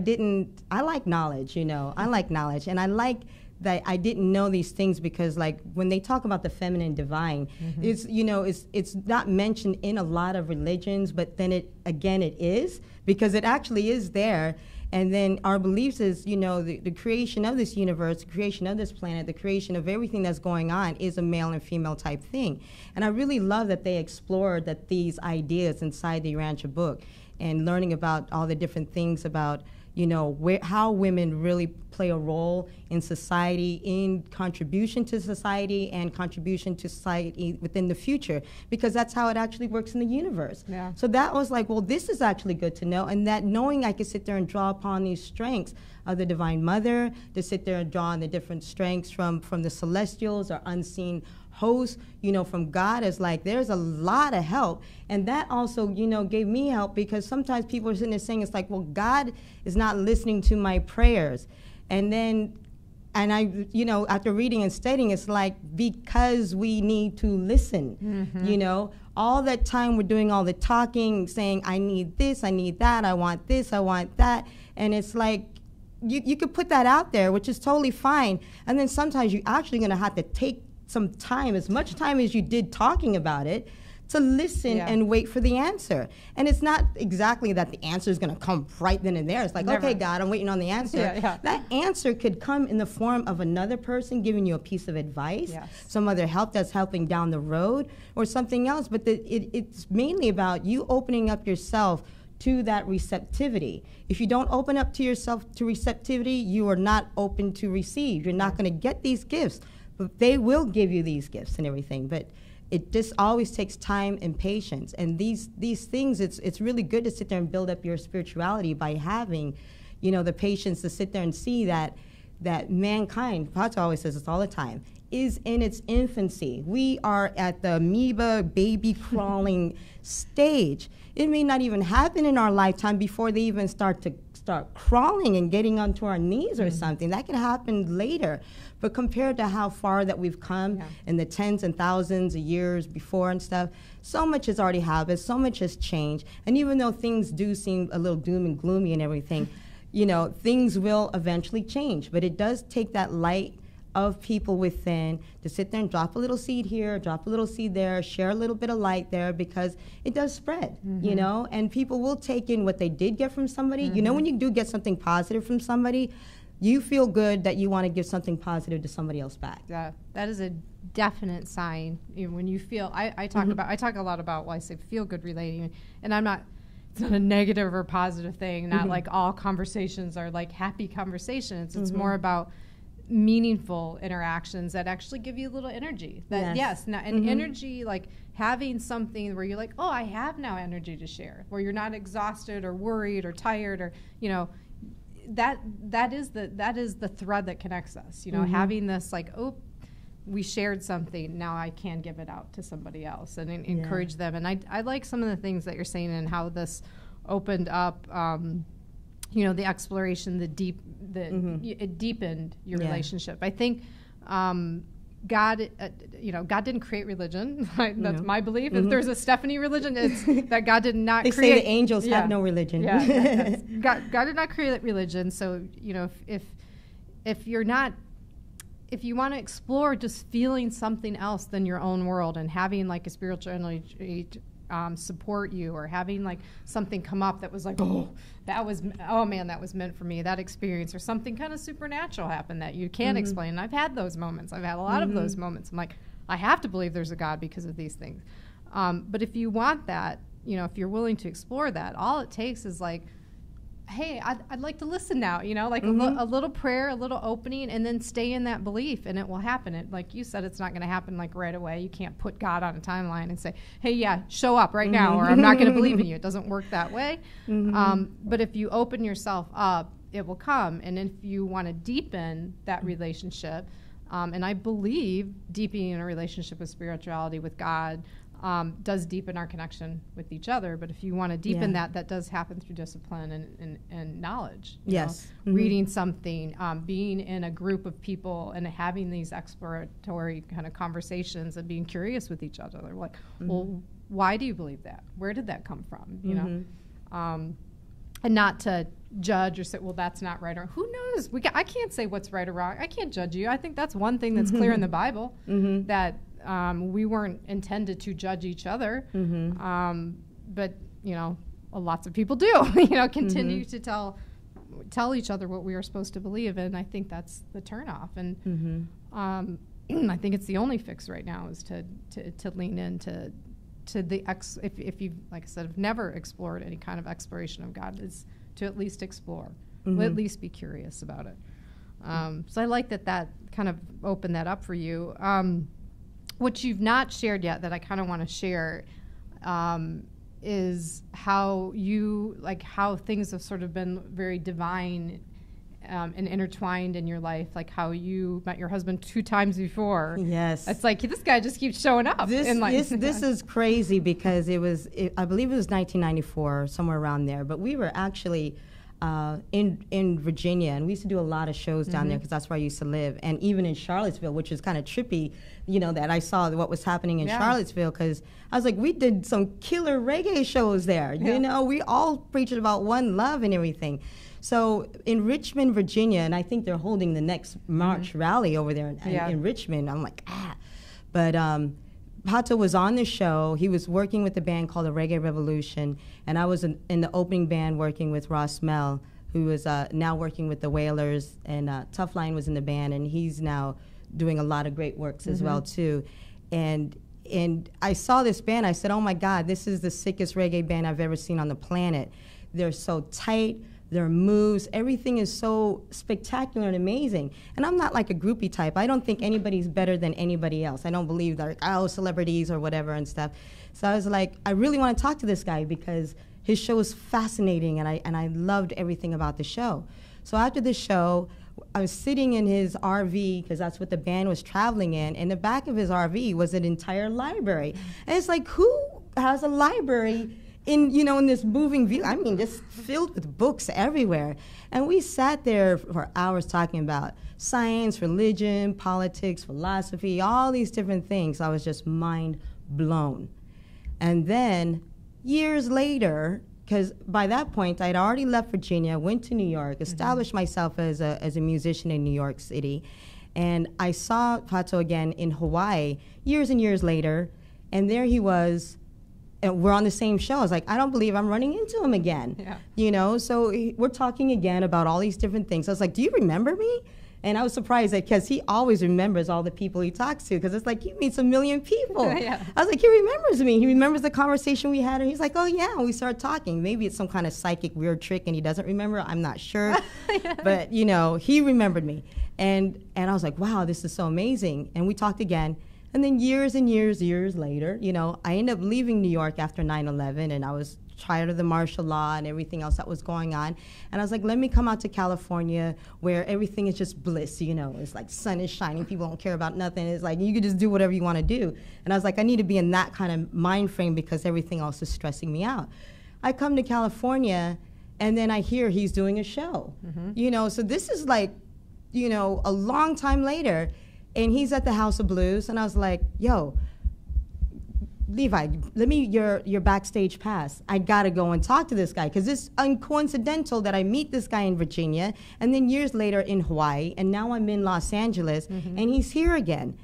[SPEAKER 3] like knowledge, you know. I like knowledge, and I like that I didn't know these things, because like when they talk about the feminine divine, it's, you know, it's not mentioned in a lot of religions, but then it is, because it actually is there. And then our beliefs is, you know, the creation of this universe, the creation of this planet, the creation of everything that's going on is a male and female type thing. And I really love that they explored these ideas inside the Urantia book, and learning about all the different things about, you know, how women really play a role in society, in contribution to society and contribution to society within the future, because that's how it actually works in the universe.
[SPEAKER 2] Yeah.
[SPEAKER 3] So that was like, well, this is actually good to know, and that knowing I could sit there and draw upon these strengths of the Divine Mother, to sit there and draw on the different strengths from the celestials or unseen hosts, you know, from God, is like, there's a lot of help. And that also, you know, gave me help, because sometimes people are sitting there saying, it's like, well, God is not listening to my prayers. And I, you know, after reading and studying, it's like, because we need to listen, you know. All that time we're doing all the talking, saying, I need this, I need that, I want this, I want that. And it's like, you could put that out there, which is totally fine. And then sometimes you're actually going to have to take some time, as much time as you did talking about it, to listen and wait for the answer. And it's not exactly that the answer is going to come right then and there. It's like, okay, God, I'm waiting on the answer. That answer could come in the form of another person giving you a piece of advice, some other help that's helping down the road, or something else. But it's mainly about you opening up yourself to that receptivity. If you don't open up to yourself to receptivity, you are not open to receive. You're not going to get these gifts. But they will give you these gifts and everything. But it just always takes time and patience. And these things, it's really good to sit there and build up your spirituality by having, you know, the patience to sit there and see that mankind, Pato always says this all the time, is in its infancy. We are at the amoeba baby crawling stage. It may not even happen in our lifetime before they even start crawling and getting onto our knees or something. That can happen later. But compared to how far that we've come in the tens and thousands of years before and stuff, so much has already happened, so much has changed. And even though things do seem a little doom and gloomy and everything, you know, things will eventually change. But it does take that light of people within to sit there and drop a little seed here, drop a little seed there, share a little bit of light there, because it does spread, you know, and people will take in what they did get from somebody. You know, when you do get something positive from somebody, you feel good that you want to give something positive to somebody else back.
[SPEAKER 2] Yeah, that is a definite sign. You know, when you feel, I talk a lot about, well, I say feel good relating, and it's not a negative or positive thing. Not like all conversations are like happy conversations. It's more about meaningful interactions that actually give you a little energy. That energy, like having something where you're like, oh, I have now energy to share, where you're not exhausted or worried or tired, or, you know, that is the thread that connects us. You know, having this like, oh, we shared something, now I can give it out to somebody else and encourage them. And I like some of the things that you're saying and how this opened up. You know, the exploration, it deepened your relationship. I think God, God didn't create religion. That's my belief. If there's a Stephanie religion, it's that God did not create.
[SPEAKER 3] They say the angels have no religion.
[SPEAKER 2] God did not create religion. So, you know, if you want to explore just feeling something else than your own world and having like a spiritual energy support you, or having like something come up that was like, that was meant for me, that experience, or something kind of supernatural happened that you can't explain. And I've had those moments. I've had a lot of those moments. I'm like, I have to believe there's a God because of these things. But if you want that, you know, if you're willing to explore that, all it takes is like, hey, I'd like to listen now, you know, like a little prayer, a little opening, and then stay in that belief, and it will happen. It, like you said, it's not going to happen like right away. You can't put God on a timeline and say, hey, yeah, show up right now, or I'm not going to believe in you. It doesn't work that way. But if you open yourself up, it will come. And if you want to deepen that relationship, and I believe deepening a relationship with spirituality, with God, does deepen our connection with each other. But if you want to deepen that does happen through discipline and knowledge. You know, reading something, being in a group of people and having these exploratory kind of conversations and being curious with each other. They're like, well, why do you believe that? Where did that come from? You know? and not to judge or say, well, that's not right, or who knows? I can't say what's right or wrong. I can't judge you. I think that's one thing that's clear in the Bible, that we weren't intended to judge each other. But, you know, lots of people do, you know, continue to tell each other what we are supposed to believe, and I think that's the turnoff. And I think it's the only fix right now is to lean into the if you, like I said, have never explored any kind of exploration of God, is to at least explore, at least be curious about it. So I like that kind of opened that up for you. What you've not shared yet that I kind of want to share is how things have sort of been very divine and intertwined in your life, like how you met your husband 2 times before. Yes. It's like, this guy just keeps showing up.
[SPEAKER 3] This is crazy because I believe it was 1994, somewhere around there, but we were actually in Virginia, and we used to do a lot of shows down there because that's where I used to live, and even in Charlottesville, which was kind of trippy, you know, that I saw what was happening in Charlottesville, because I was like, we did some killer reggae shows there, you know, we all preached about one love and everything. So in Richmond, Virginia, and I think they're holding the next March rally over there in Richmond. I'm like, But Pato was on the show. He was working with a band called the Reggae Revolution, and I was in the opening band working with Ross Mel, who was now working with the Wailers, and Tough Line was in the band, and he's now doing a lot of great works as well too. And I saw this band. I said, oh my God, this is the sickest reggae band I've ever seen on the planet. They're so tight. Their moves, everything is so spectacular and amazing. And I'm not like a groupie type. I don't think anybody's better than anybody else. I don't believe that, celebrities or whatever and stuff. So I was like, I really want to talk to this guy because his show is fascinating, and I loved everything about the show. So after the show, I was sitting in his RV, because that's what the band was traveling in. In the back of his RV was an entire library. And it's like, who has a library in this moving view? I mean, just filled with books everywhere. And we sat there for hours talking about science, religion, politics, philosophy, all these different things. I was just mind blown. And then years later, because by that point I'd already left Virginia, went to New York, established myself as a musician in New York City. And I saw Pato again in Hawaii years and years later, and there he was. And we're on the same show. I was like, I don't believe I'm running into him again. Yeah. You know, so we're talking again about all these different things. I was like, do you remember me? And I was surprised because he always remembers all the people he talks to, because it's like he meets a million people. I was like, he remembers me. He remembers the conversation we had, and he's like, oh yeah, and we started talking. Maybe it's some kind of psychic weird trick and he doesn't remember. I'm not sure. But, you know, he remembered me. And I was like, wow, this is so amazing. And we talked again. And then years and years later, you know, I ended up leaving New York after 9/11, and I was tired of the martial law and everything else that was going on. And I was like, let me come out to California where everything is just bliss, you know. It's like sun is shining, people don't care about nothing. It's like you can just do whatever you want to do. And I was like, I need to be in that kind of mind frame because everything else is stressing me out. I come to California, and then I hear he's doing a show. You know, so this is like, you know, a long time later. And he's at the House of Blues, and I was like, yo, Levi, let me your backstage pass. I gotta go and talk to this guy, because it's uncoincidental that I meet this guy in Virginia, and then years later in Hawaii, and now I'm in Los Angeles, and he's here again.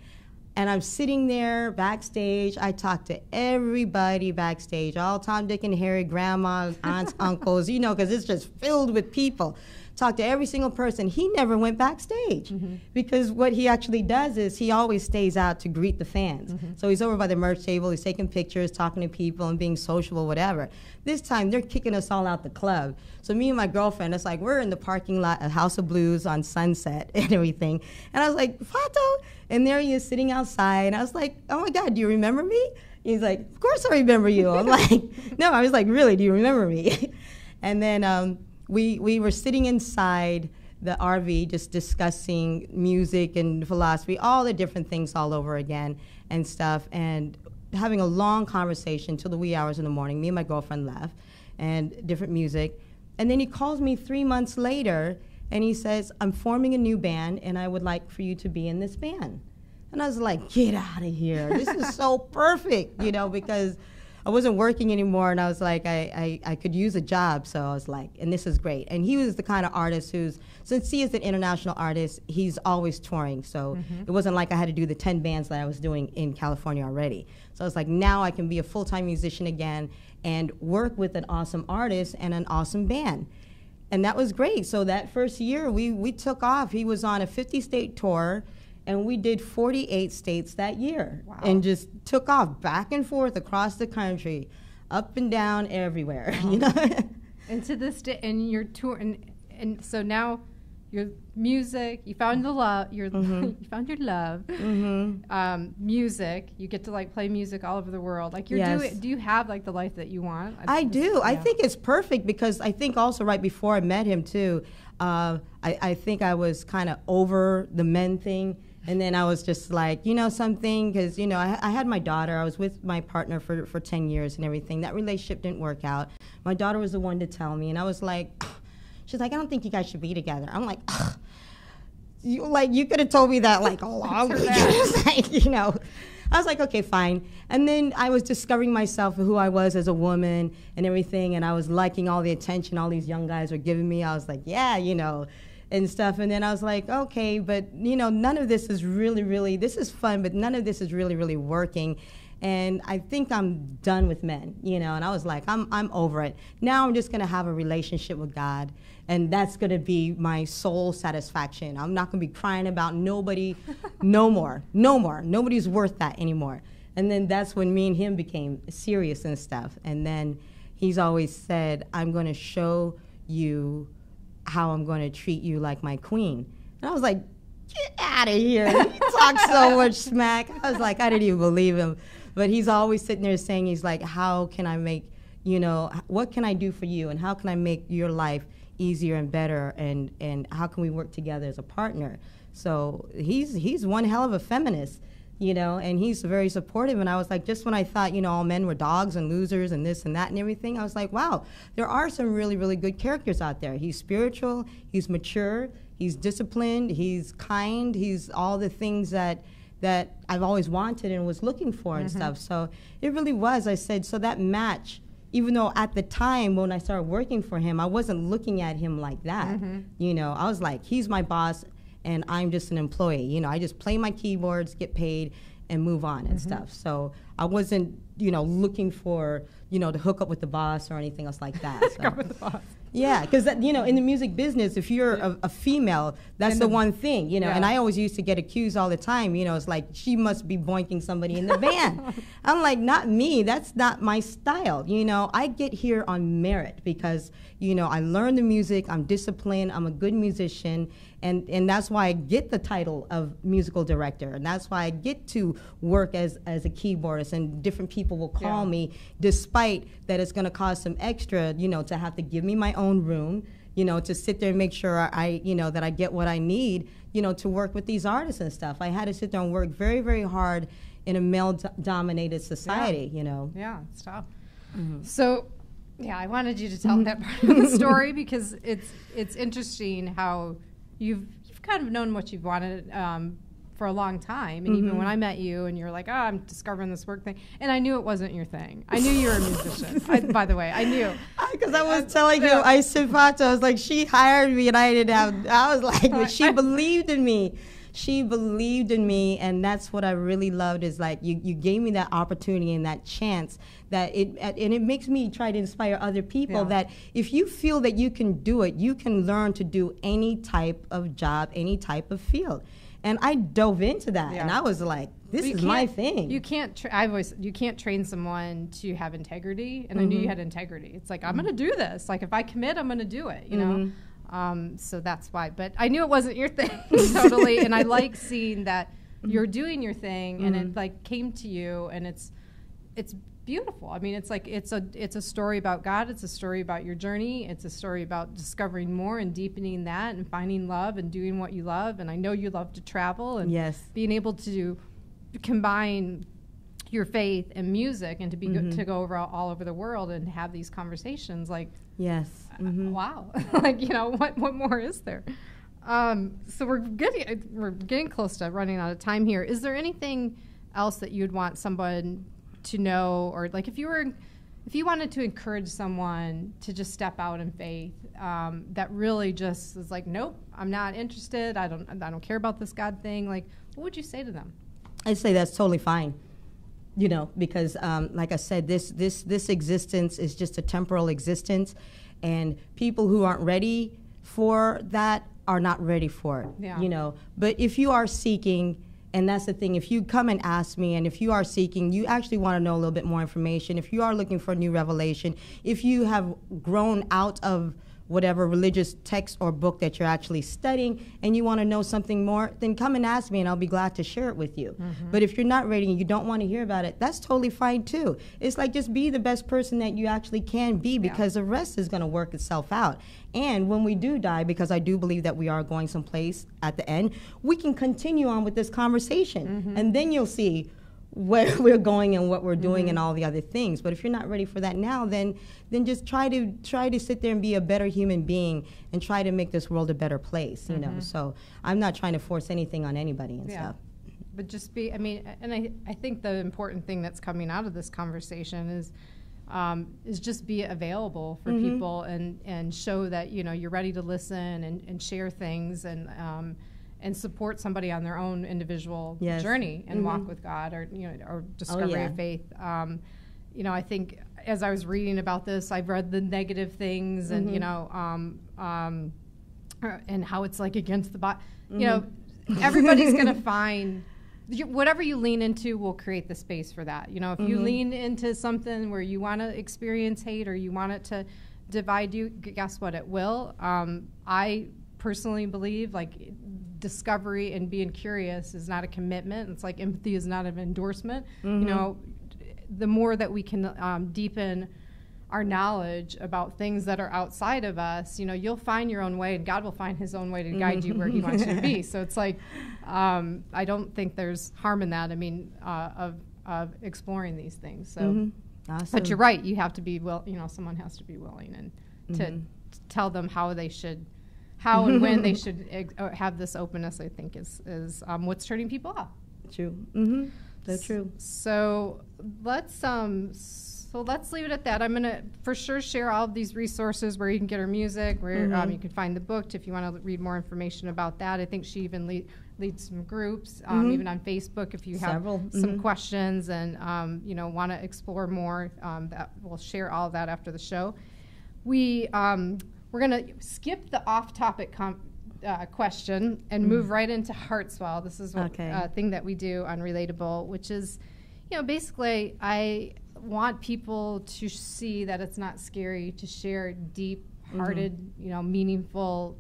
[SPEAKER 3] And I'm sitting there backstage. I talk to everybody backstage, all Tom, Dick, and Harry, grandma, aunts, uncles, you know, because it's just filled with people. Talk to every single person. He never went backstage because what he actually does is he always stays out to greet the fans. So he's over by the merch table, he's taking pictures, talking to people and being sociable, whatever. This time they're kicking us all out the club. So me and my girlfriend, it's like we're in the parking lot at House of Blues on Sunset and everything. And I was like, Fato? And there he is sitting outside. And I was like, oh my God, do you remember me? He's like, of course I remember you. I'm like, no, I was like, really, do you remember me? And then we were sitting inside the RV just discussing music and philosophy, all the different things all over again and stuff, and having a long conversation till the wee hours in the morning. Me and my girlfriend left, and different music. And then he calls me 3 months later, and he says, I'm forming a new band, and I would like for you to be in this band. And I was like, get out of here. This is so perfect, you know, because wasn't working anymore, and I was like, I could use a job. So I was like, and this is great. And he was the kind of artist who's, since he is an international artist, he's always touring. So it wasn't like I had to do the 10 bands that I was doing in California already. So I was like, now I can be a full-time musician again and work with an awesome artist and an awesome band. And that was great. So that first year, we took off. He was on a 50-state tour, and we did 48 states that year.
[SPEAKER 2] Wow.
[SPEAKER 3] And just took off back and forth across the country, up and down everywhere.
[SPEAKER 2] Wow.
[SPEAKER 3] You know?
[SPEAKER 2] And to this day, and your tour, and so now your music, you found the love, you found your love. Music, you get to like play music all over the world. Like do you have like the life that you want?
[SPEAKER 3] I do. I think it's perfect because I think also right before I met him too, I think I was kind of over the men thing. And then I was just like, you know, something, because, you know, I had my daughter. I was with my partner for 10 years and everything. That relationship didn't work out. My daughter was the one to tell me, and I was like, she's like, I don't think you guys should be together. I'm like, you could have told me that like a long ago. Like, you know, I was like, okay, fine. And then I was discovering myself, who I was as a woman and everything, and I was liking all the attention all these young guys were giving me. I was like, yeah, you know, and stuff. And then I was like, okay, but, you know, none of this is really, this is fun, but none of this is really working. And I think I'm done with men, you know, and I was like, I'm over it. Now I'm just going to have a relationship with God, and that's going to be my soul satisfaction. I'm not going to be crying about nobody no more. Nobody's worth that anymore. And then that's when me and him became serious and stuff. And then he's always said, I'm going to show you how I'm going to treat you like my queen. And I was like, get out of here. You talk so much smack. I was like, I didn't even believe him. But he's always sitting there saying, he's like, how can I make, you know, what can I do for you? And how can I make your life easier and better? And how can we work together as a partner? So he's one hell of a feminist, you know, and he's very supportive. And I was like, just when I thought, you know, all men were dogs and losers and this and that and everything, I was like, wow, there are some really good characters out there. He's spiritual, he's mature, he's disciplined, he's kind, he's all the things that I've always wanted and was looking for and stuff. So it really was, I said, so that match, even though at the time when I started working for him, I wasn't looking at him like that. You know, I was like, he's my boss and I'm just an employee. You know, I just play my keyboards, get paid, and move on and stuff. So I wasn't, you know, looking for, you know, to hook up with the boss or anything else like that.
[SPEAKER 2] Hook up with the boss.
[SPEAKER 3] Yeah, because, you know, in the music business, if you're a female, that's the one thing, you know. And I always used to get accused all the time, you know, it's like, she must be boinking somebody in the band. I'm like, not me. That's not my style. You know, I get here on merit because, you know, I learn the music, I'm disciplined, I'm a good musician, and that's why I get the title of musical director, and that's why I get to work as a keyboardist, and different people will call me, despite that it's going to cost some extra, you know, to have to give me my own room, you know, to sit there and make sure you know, that I get what I need, you know, to work with these artists and stuff. I had to sit there and work very hard in a male-dominated society, you know.
[SPEAKER 2] Yeah, it's tough. So, yeah, I wanted you to tell that part of the story because it's interesting how you've kind of known what you've wanted for a long time, and even when I met you and you're like, oh, I'm discovering this work thing, and I knew it wasn't your thing. I knew you were a musician. By the way, I knew. Because
[SPEAKER 3] I was telling you, I was like, she hired me and I didn't have, I was like, but she believed in me. She believed in me, and that's what I really loved is like you gave me that opportunity and that chance and it makes me try to inspire other people that if you feel that you can do it, you can learn to do any type of job, any type of field. And I dove into that, and I was like, this is my thing.
[SPEAKER 2] You can't you can't train someone to have integrity, and I knew you had integrity. It's like, I'm going to do this. Like, if I commit, I'm going to do it, you know? So that's why. But I knew it wasn't your thing, totally. And I like seeing that you're doing your thing, and it like came to you, and it's beautiful. I mean, it's like it's a story about God. It's a story about your journey. It's a story about discovering more and deepening that, and finding love and doing what you love. And I know you love to travel, and being able to combine your faith and music, and to be to go over all over the world and have these conversations. Like, wow, like, you know, what more is there? So we're getting close to running out of time here. Is there anything else that you'd want someone to know, or like if you wanted to encourage someone to just step out in faith, that really just is like, nope, I'm not interested. I don't care about this God thing. Like, what would you say to them?
[SPEAKER 3] I'd say that's totally fine. You know, because like I said, this existence is just a temporal existence, and people who aren't ready for that are not ready for it.
[SPEAKER 2] Yeah.
[SPEAKER 3] You know, but if you are seeking, and that's the thing, if you come and ask me, and if you are seeking, you actually want to know a little bit more information, if you are looking for a new revelation, if you have grown out of whatever religious text or book that you're actually studying and you want to know something more, then come and ask me and I'll be glad to share it with you. But if you're not ready and you don't want to hear about it, that's totally fine too. It's like, just be the best person that you actually can be, because the rest is going to work itself out. And when we do die, because I do believe that we are going someplace at the end, we can continue on with this conversation. And then you'll see where we're going and what we're doing and all the other things. But if you're not ready for that now, then just try to sit there and be a better human being and try to make this world a better place, you know. So I'm not trying to force anything on anybody and stuff.
[SPEAKER 2] But just be, I mean, and I think the important thing that's coming out of this conversation is just be available for people and show that, you know, you're ready to listen and share things and support somebody on their own individual journey and walk with God, or, you know, or discovery of faith. You know, I think as I was reading about this, I've read the negative things and, you know, and how it's like against the body. You know, everybody's going to find whatever you lean into will create the space for that. You know, if you lean into something where you want to experience hate or you want it to divide you, guess what? It will. I personally believe, like, discovery and being curious is not a commitment. It's like empathy is not an endorsement. You know, the more that we can deepen our knowledge about things that are outside of us, you know, you'll find your own way, and God will find his own way to guide you where he wants you to be. So it's like, I don't think there's harm in that. I mean, of exploring these things. So,
[SPEAKER 3] Awesome.
[SPEAKER 2] But you're right. You have to be someone has to be willing and to tell them how and when they should have this openness, I think, is what's turning people off.
[SPEAKER 3] True. So true.
[SPEAKER 2] So let's leave it at that. I'm gonna for sure share all of these resources where you can get her music, where you can find the book if you want to read more information about that. I think she even leads some groups, even on Facebook. If you have some questions and you know, want to explore more, that we'll share all of that after the show. We're going to skip the off-topic question and move right into Heartswell. This is a thing that we do on Relatable, which is, you know, basically I want people to see that it's not scary to share deep-hearted, you know, meaningful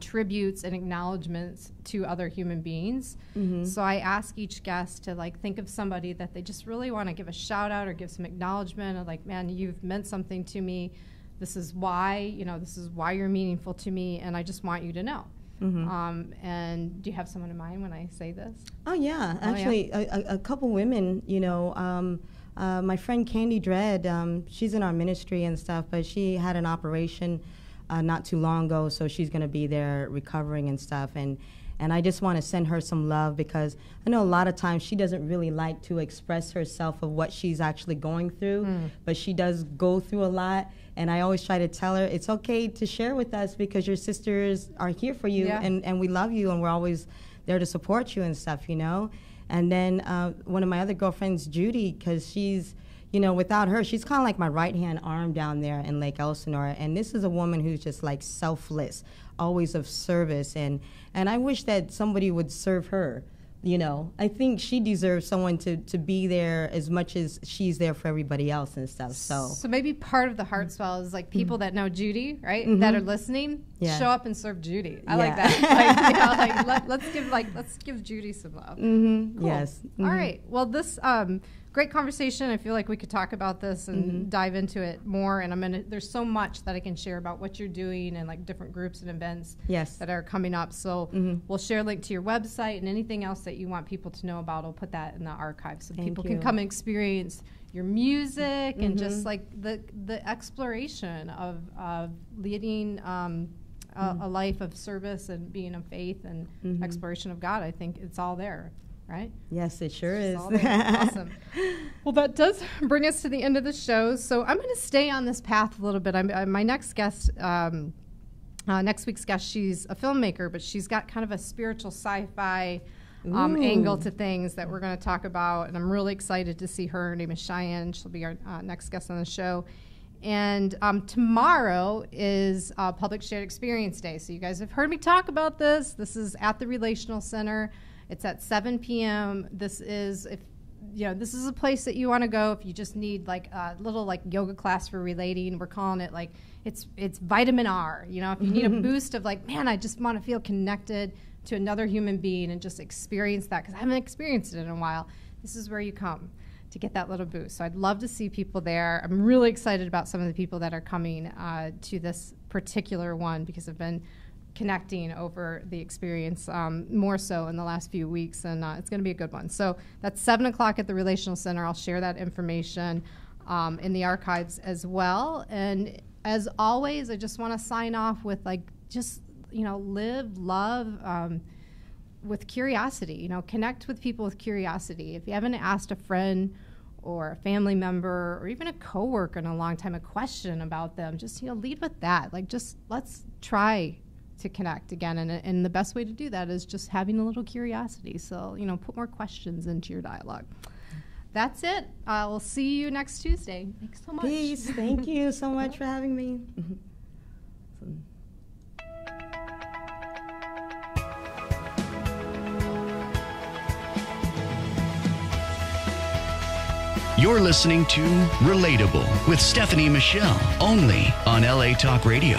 [SPEAKER 2] tributes and acknowledgments to other human beings. So I ask each guest to, like, think of somebody that they just really want to give a shout-out or give some acknowledgement of, like, man, you've meant something to me. This is why you're meaningful to me, and I just want you to know. And do you have someone in mind when I say this?
[SPEAKER 3] Oh, yeah. Actually, a couple women, you know, my friend Candy Dredd, she's in our ministry and stuff, but she had an operation not too long ago, so she's going to be there recovering and stuff. And I just want to send her some love, because I know a lot of times she doesn't really like to express herself of what she's actually going through, but she does go through a lot. And I always try to tell her, it's okay to share with us, because your sisters are here for you, and we love you, and we're always there to support you and stuff, you know. And then one of my other girlfriends, Judy, because she's, you know, without her, she's kind of like my right-hand arm down there in Lake Elsinore. And this is a woman who's just, like, selfless, always of service. And I wish that somebody would serve her, you know. I think she deserves someone to be there as much as she's there for everybody else and stuff. So
[SPEAKER 2] maybe part of the Heartswell is, like, people that know Judy, right, that are listening, show up and serve Judy. I like that. Like, you know, let's give Judy some love. Cool.
[SPEAKER 3] Yes.
[SPEAKER 2] All right. Well, this great conversation. I feel like we could talk about this and dive into it more. And there's so much that I can share about what you're doing and, like, different groups and events that are coming up. So we'll share a link to your website, and anything else that you want people to know about, I'll put that in the archive so people can come and experience your music and just, like, the exploration of leading a life of service and being of faith and exploration of God. I think it's all there. right?
[SPEAKER 3] Yes, it sure is.
[SPEAKER 2] All there. Awesome. Well, that does bring us to the end of the show. So I'm going to stay on this path a little bit. My next guest, next week's guest, she's a filmmaker, but she's got kind of a spiritual sci-fi angle to things that we're going to talk about, and I'm really excited to see her. Her name is Cheyenne. She'll be our next guest on the show. And tomorrow is Public Shared Experience Day. So you guys have heard me talk about this. This is at the Relational Center. It's at 7 p.m. This is this is a place that you want to go if you just need like a little like yoga class for relating. We're calling it like it's vitamin R. You know, if you need a boost of like, man, I just want to feel connected to another human being and just experience that because I haven't experienced it in a while. This is where you come to get that little boost. So I'd love to see people there. I'm really excited about some of the people that are coming to this particular one because I've been connecting over the experience more so in the last few weeks, and it's going to be a good one. So that's 7 o'clock at the Relational Center. I'll share that information in the archives as well. And as always, I just want to sign off with like just live, love with curiosity. Connect with people with curiosity. If you haven't asked a friend or a family member or even a coworker in a long time a question about them, just lead with that. Like just let's try to connect again, and the best way to do that is just having a little curiosity. So put more questions into your dialogue. That's it. We'll see you next Tuesday. Thanks so much.
[SPEAKER 3] Peace. Thank you so much for having me.
[SPEAKER 1] You're listening to Relatable with Stephanie Michelle, only on LA Talk Radio.